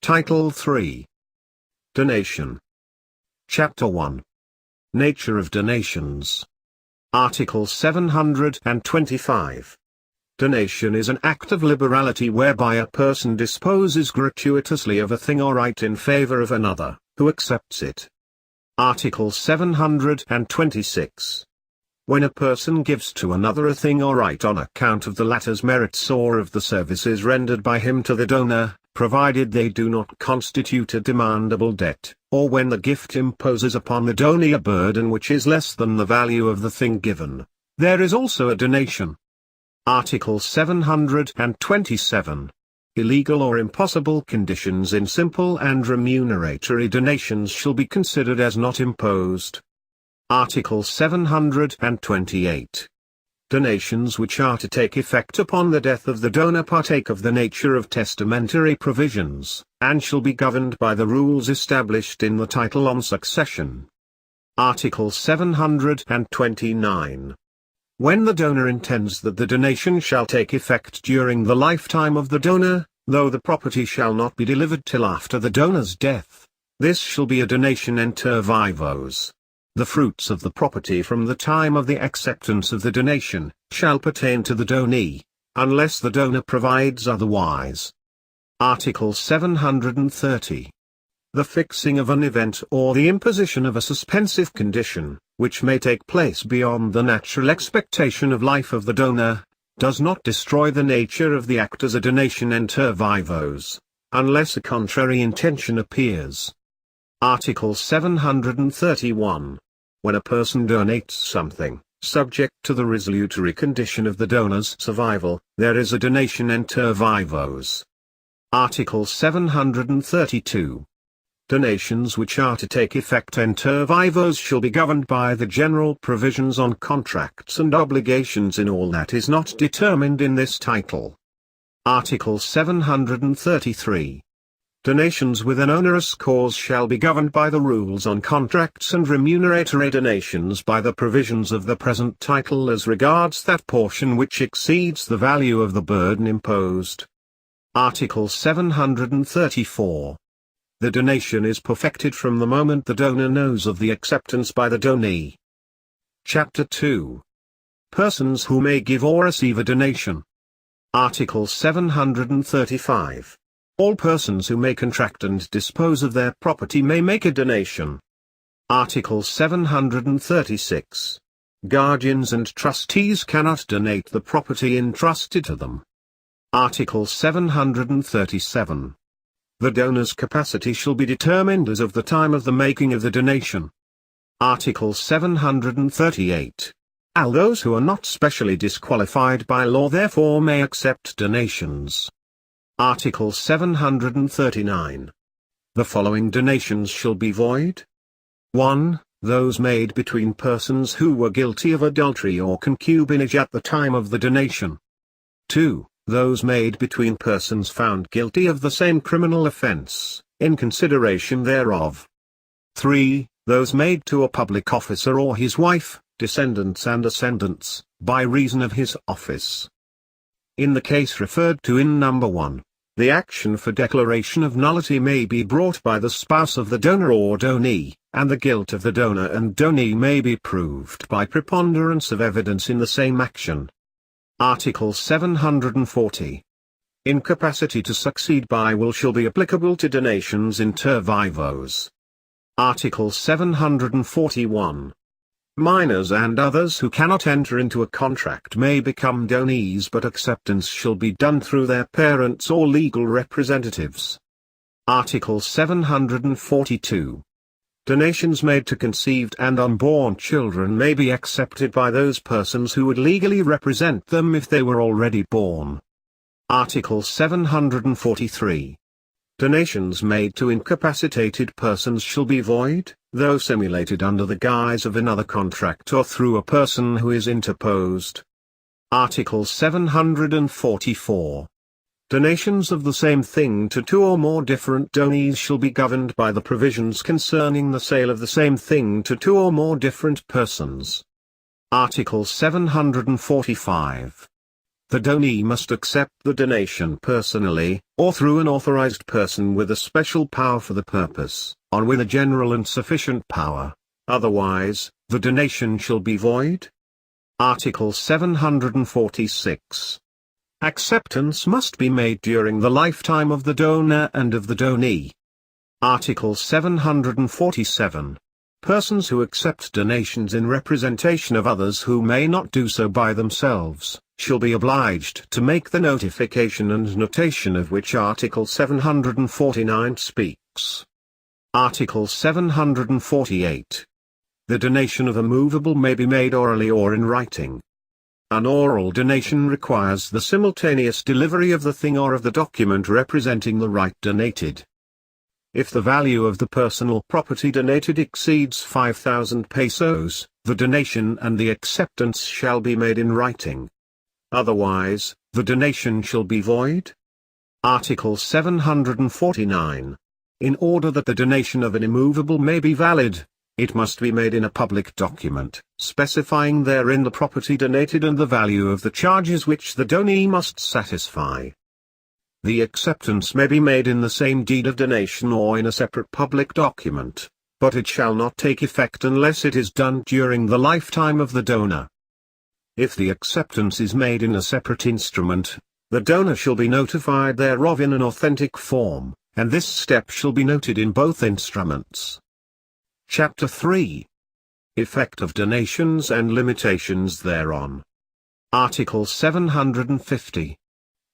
Title 3. Donation. Chapter 1. Nature of donations. Article 725. Donation is an act of liberality whereby a person disposes gratuitously of a thing or right in favor of another, who accepts it. Article 726. When a person gives to another a thing or right on account of the latter's merits or of the services rendered by him to the donor, provided they do not constitute a demandable debt, or when the gift imposes upon the donee a burden which is less than the value of the thing given, there is also a donation. Article 727. Illegal or impossible conditions in simple and remuneratory donations shall be considered as not imposed. Article 728. Donations which are to take effect upon the death of the donor partake of the nature of testamentary provisions, and shall be governed by the rules established in the title on succession. Article 729. When the donor intends that the donation shall take effect during the lifetime of the donor, though the property shall not be delivered till after the donor's death, this shall be a donation inter vivos. The fruits of the property from the time of the acceptance of the donation, shall pertain to the donee, unless the donor provides otherwise. Article 730. The fixing of an event or the imposition of a suspensive condition, which may take place beyond the natural expectation of life of the donor, does not destroy the nature of the act as a donation inter vivos, unless a contrary intention appears. Article 731. When a person donates something, subject to the resolutory condition of the donor's survival, there is a donation inter vivos. Article 732. Donations which are to take effect inter vivos shall be governed by the general provisions on contracts and obligations in all that is not determined in this title. Article 733. Donations with an onerous cause shall be governed by the rules on contracts and remuneratory donations by the provisions of the present title as regards that portion which exceeds the value of the burden imposed. Article 734. The donation is perfected from the moment the donor knows of the acceptance by the donee. Chapter 2. Persons who may give or receive a donation. Article 735. All persons who may contract and dispose of their property may make a donation. Article 736. Guardians and trustees cannot donate the property entrusted to them. Article 737. The donor's capacity shall be determined as of the time of the making of the donation. Article 738. All those who are not specially disqualified by law therefore may accept donations. Article 739. The following donations shall be void. 1. Those made between persons who were guilty of adultery or concubinage at the time of the donation. 2. Those made between persons found guilty of the same criminal offense, in consideration thereof. 3. Those made to a public officer or his wife, descendants and ascendants, by reason of his office. In the case referred to in number 1, the action for declaration of nullity may be brought by the spouse of the donor or donee, and the guilt of the donor and donee may be proved by preponderance of evidence in the same action. Article 740. Incapacity to succeed by will shall be applicable to donations inter vivos. Article 741. Minors and others who cannot enter into a contract may become donees, but acceptance shall be done through their parents or legal representatives. Article 742. Donations made to conceived and unborn children may be accepted by those persons who would legally represent them if they were already born. Article 743. Donations made to incapacitated persons shall be void, though simulated under the guise of another contract or through a person who is interposed. Article 744. Donations of the same thing to two or more different donees shall be governed by the provisions concerning the sale of the same thing to two or more different persons. Article 745. the donee must accept the donation personally, or through an authorized person with a special power for the purpose, or with a general and sufficient power. Otherwise, the donation shall be void. Article 746. Acceptance must be made during the lifetime of the donor and of the donee. Article 747. Persons who accept donations in representation of others who may not do so by themselves, shall be obliged to make the notification and notation of which Article 749 speaks. Article 748. The donation of a movable may be made orally or in writing. An oral donation requires the simultaneous delivery of the thing or of the document representing the right donated. If the value of the personal property donated exceeds 5,000 pesos, the donation and the acceptance shall be made in writing. Otherwise, the donation shall be void. Article 749. In order that the donation of an immovable may be valid, it must be made in a public document, specifying therein the property donated and the value of the charges which the donee must satisfy. The acceptance may be made in the same deed of donation or in a separate public document, but it shall not take effect unless it is done during the lifetime of the donor. If the acceptance is made in a separate instrument, the donor shall be notified thereof in an authentic form, and this step shall be noted in both instruments. Chapter 3. Effect of donations and limitations thereon. Article 750.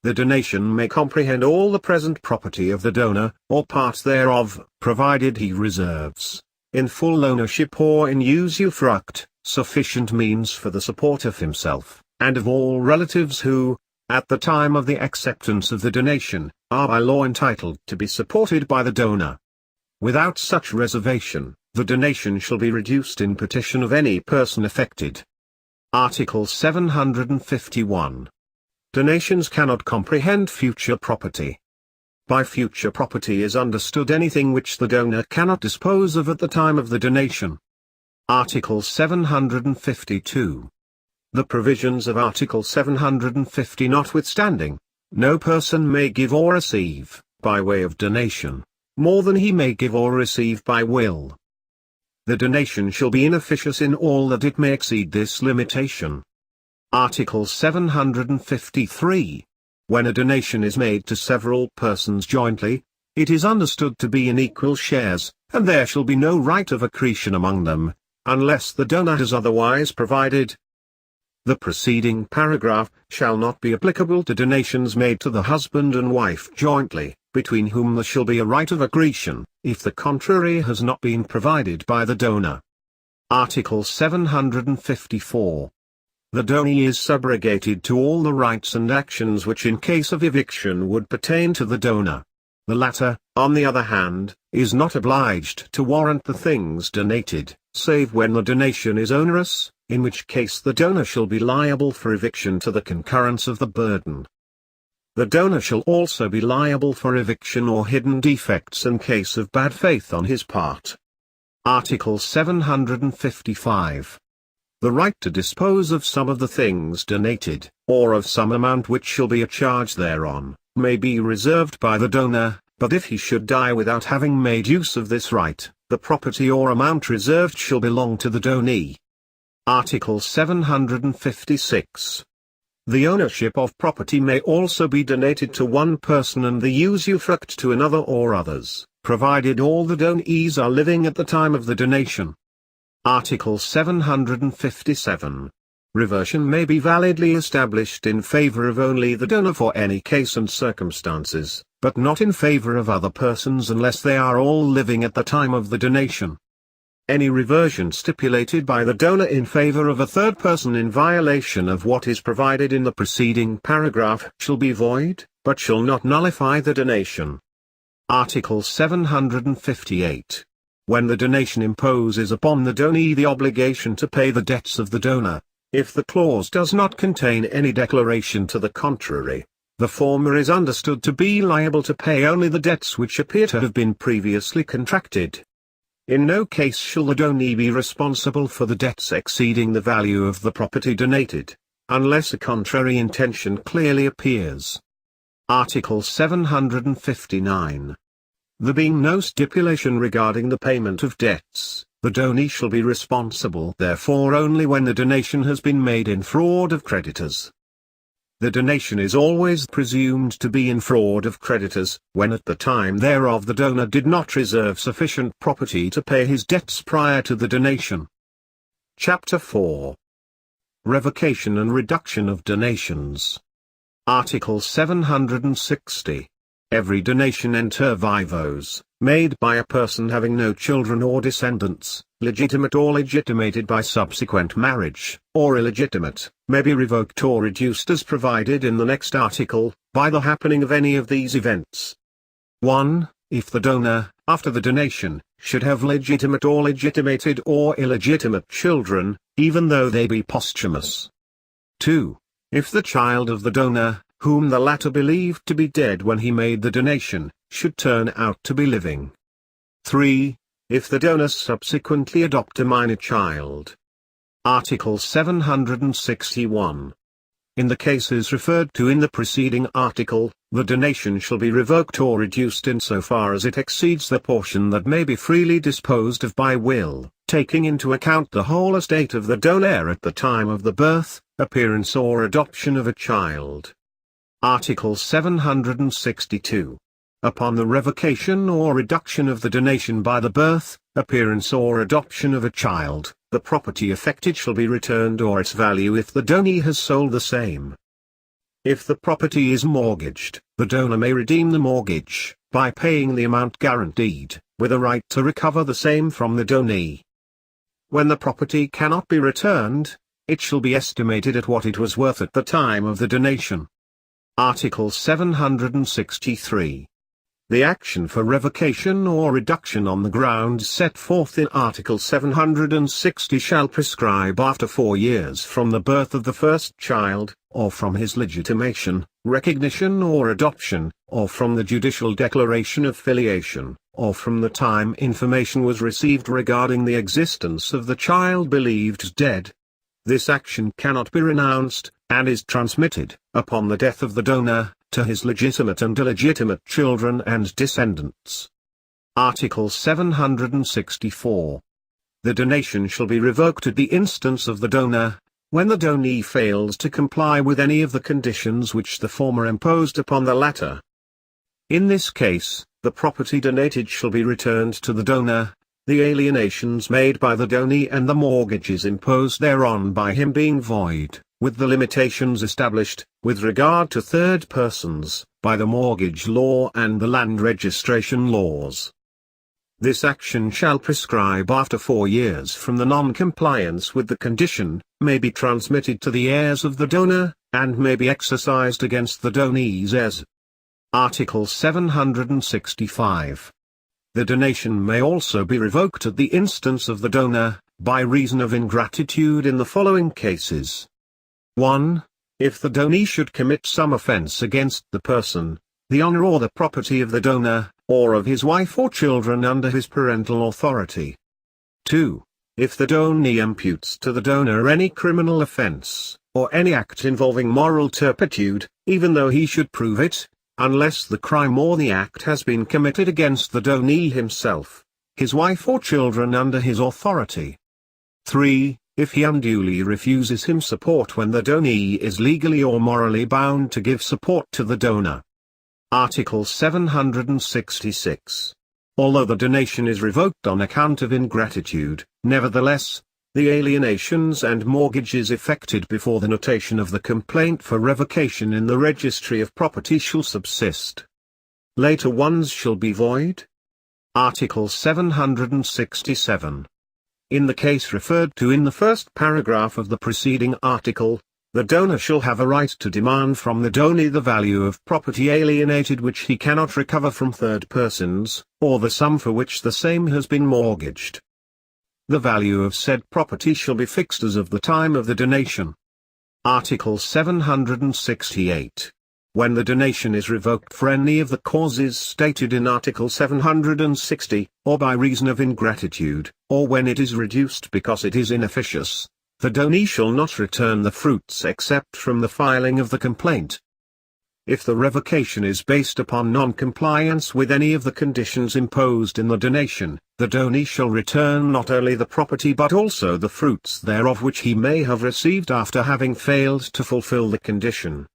The donation may comprehend all the present property of the donor, or part thereof, provided he reserves, in full ownership or in usufruct, sufficient means for the support of himself, and of all relatives who, at the time of the acceptance of the donation, are by law entitled to be supported by the donor. Without such reservation, the donation shall be reduced in petition of any person affected. Article 751. Donations cannot comprehend future property. By future property is understood anything which the donor cannot dispose of at the time of the donation. Article 752. The provisions of Article 750 notwithstanding, no person may give or receive, by way of donation, more than he may give or receive by will. The donation shall be inefficacious in all that it may exceed this limitation. Article 753. When a donation is made to several persons jointly, it is understood to be in equal shares, and there shall be no right of accretion among them, unless the donor has otherwise provided. The preceding paragraph shall not be applicable to donations made to the husband and wife jointly, between whom there shall be a right of accretion, if the contrary has not been provided by the donor. Article 754. The donee is subrogated to all the rights and actions which in case of eviction would pertain to the donor. The latter, on the other hand, is not obliged to warrant the things donated, save when the donation is onerous, in which case the donor shall be liable for eviction to the concurrence of the burden. The donor shall also be liable for eviction or hidden defects in case of bad faith on his part. Article 755. The right to dispose of some of the things donated, or of some amount which shall be a charge thereon, may be reserved by the donor, but if he should die without having made use of this right, the property or amount reserved shall belong to the donee. Article 756. The ownership of property may also be donated to one person and the usufruct to another or others, provided all the donees are living at the time of the donation. Article 757. Reversion may be validly established in favor of only the donor for any case and circumstances, but not in favor of other persons unless they are all living at the time of the donation. Any reversion stipulated by the donor in favor of a third person in violation of what is provided in the preceding paragraph shall be void, but shall not nullify the donation. Article 758. When the donation imposes upon the donee the obligation to pay the debts of the donor, if the clause does not contain any declaration to the contrary, the former is understood to be liable to pay only the debts which appear to have been previously contracted. In no case shall the donee be responsible for the debts exceeding the value of the property donated. unless a contrary intention clearly appears. Article 759. There being no stipulation regarding the payment of debts, the donee shall be responsible therefore only when the donation has been made in fraud of creditors. The donation is always presumed to be in fraud of creditors, when at the time thereof the donor did not reserve sufficient property to pay his debts prior to the donation. Chapter 4. Revocation and Reduction of Donations. Article 760. Every donation inter vivos, made by a person having no children or descendants, legitimate or legitimated by subsequent marriage, or illegitimate, may be revoked or reduced as provided in the next article, by the happening of any of these events. 1. If the donor, after the donation, should have legitimate or legitimated or illegitimate children, even though they be posthumous. 2. If the child of the donor, whom the latter believed to be dead when he made the donation, should turn out to be living. 3. If the donor subsequently adopt a minor child. Article 761. In the cases referred to in the preceding article, the donation shall be revoked or reduced insofar as it exceeds the portion that may be freely disposed of by will, taking into account the whole estate of the donor at the time of the birth, appearance or adoption of a child. Article 762. Upon the revocation or reduction of the donation by the birth, appearance or adoption of a child, the property affected shall be returned or its value if the donee has sold the same. If the property is mortgaged, the donor may redeem the mortgage, by paying the amount guaranteed, with a right to recover the same from the donee. When the property cannot be returned, it shall be estimated at what it was worth at the time of the donation. Article 763. The action for revocation or reduction on the grounds set forth in Article 760 shall prescribe after 4 years from the birth of the first child, or from his legitimation, recognition or adoption, or from the judicial declaration of filiation, or from the time information was received regarding the existence of the child believed dead. This action cannot be renounced, and is transmitted, upon the death of the donor, to his legitimate and illegitimate children and descendants. Article 764. The donation shall be revoked at the instance of the donor, when the donee fails to comply with any of the conditions which the former imposed upon the latter. In this case, the property donated shall be returned to the donor, the alienations made by the donee and the mortgages imposed thereon by him being void, with the limitations established, with regard to third persons, by the mortgage law and the land registration laws. This action shall prescribe after 4 years from the non-compliance with the condition, may be transmitted to the heirs of the donor, and may be exercised against the donee's heirs. Article 765. The donation may also be revoked at the instance of the donor, by reason of ingratitude in the following cases. 1. If the donee should commit some offense against the person, the honor or the property of the donor, or of his wife or children under his parental authority. 2. If the donee imputes to the donor any criminal offense, or any act involving moral turpitude, even though he should prove it, unless the crime or the act has been committed against the donee himself, his wife or children under his authority. 3. If he unduly refuses him support when the donee is legally or morally bound to give support to the donor. Article 766. Although the donation is revoked on account of ingratitude, nevertheless, the alienations and mortgages effected before the notation of the complaint for revocation in the registry of property shall subsist. Later ones shall be void. Article 767. In the case referred to in the first paragraph of the preceding article, the donor shall have a right to demand from the donee the value of property alienated which he cannot recover from third persons, or the sum for which the same has been mortgaged. The value of said property shall be fixed as of the time of the donation. Article 768. When the donation is revoked for any of the causes stated in Article 760, or by reason of ingratitude, or when it is reduced because it is inefficacious, the donee shall not return the fruits except from the filing of the complaint. If the revocation is based upon non-compliance with any of the conditions imposed in the donation, the donee shall return not only the property but also the fruits thereof which he may have received after having failed to fulfill the condition.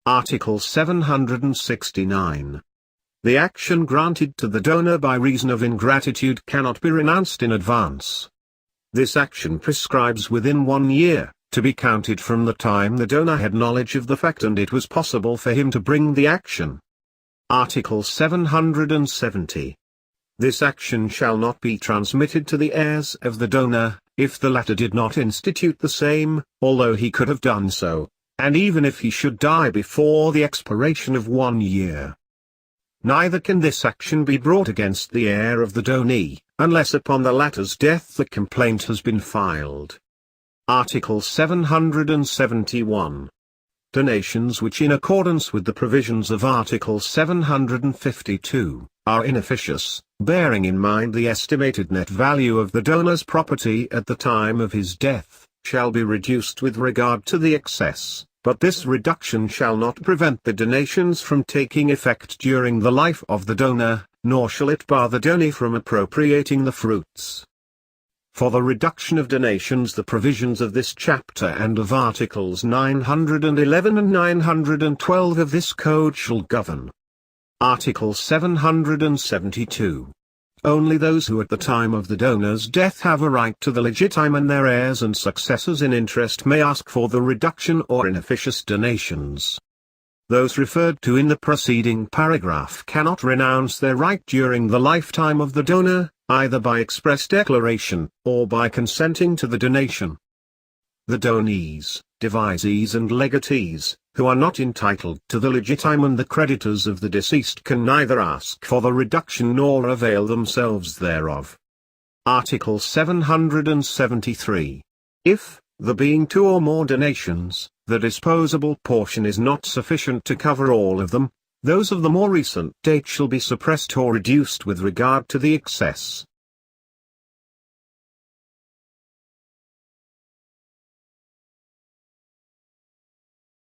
Article 769. The action granted to the donor by reason of ingratitude cannot be renounced in advance. This action prescribes within 1 year, to be counted from the time the donor had knowledge of the fact and it was possible for him to bring the action. Article 770. This action shall not be transmitted to the heirs of the donor, if the latter did not institute the same, although he could have done so, and even if he should die before the expiration of 1 year. Neither can this action be brought against the heir of the donee, unless upon the latter's death the complaint has been filed. Article 771. Donations which in accordance with the provisions of Article 752, are inefficacious, bearing in mind the estimated net value of the donor's property at the time of his death, shall be reduced with regard to the excess, but this reduction shall not prevent the donations from taking effect during the life of the donor, nor shall it bar the donee from appropriating the fruits. For the reduction of donations the provisions of this chapter and of Articles 911 and 912 of this Code shall govern. Article 772. Only those who at the time of the donor's death have a right to the legitime and their heirs and successors in interest may ask for the reduction or inefficacious donations. Those referred to in the preceding paragraph cannot renounce their right during the lifetime of the donor, either by express declaration, or by consenting to the donation. The donees, devisees and legatees, who are not entitled to the legitime and the creditors of the deceased can neither ask for the reduction nor avail themselves thereof. Article 773. If, there being 2 or more donations, the disposable portion is not sufficient to cover all of them, those of the more recent date shall be suppressed or reduced with regard to the excess.